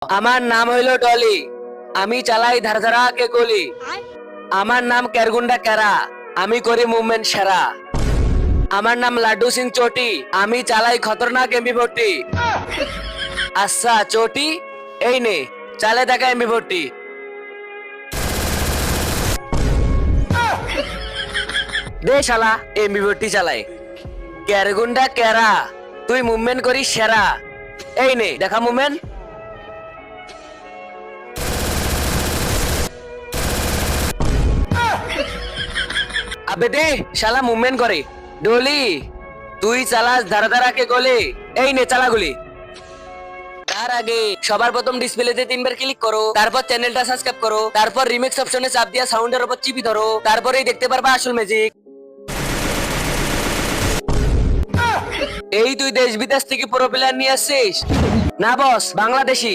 আমার নাম হইল ডলি, আমি চালাই ধারধারা কে গলি। আমার নাম কেরগুন্ডা কেরা, আমি করি মুভমেন্ট সেরা। আমার নাম লাড্ডু সিং চটি, আমি চালাই খতরনাক এমবি ভর্তি। আচ্ছা চটি, এই নে চালে দেখা এমবি ভর্তি। দে শালা এমবি ভর্তি চালাই। কেরগুন্ডা কেরা, তুই মুভমেন্ট করিস সেরা। এই নে দেখা মুভমেন্ট। আবে দে শালা মুভমেন্ট করে। ডলি তুই চালাস ধারা ধারা কে গলি, এই নে চালা গুলি। তার আগে সবার প্রথম ডিসপ্লেতে 3 বার ক্লিক করো, তারপর চ্যানেলটা সাবস্ক্রাইব করো, তারপর রিমিক্স অপশনে চাপ দিয়া সাউন্ডের উপর চিপি ধরো, তারপরেই দেখতে পারবা আসল ম্যাজিক। এই তুই দেশ বিদেশ থেকে প্রো প্লেয়ার নিয়ে আসছিস? না বস, বাংলাদেশি।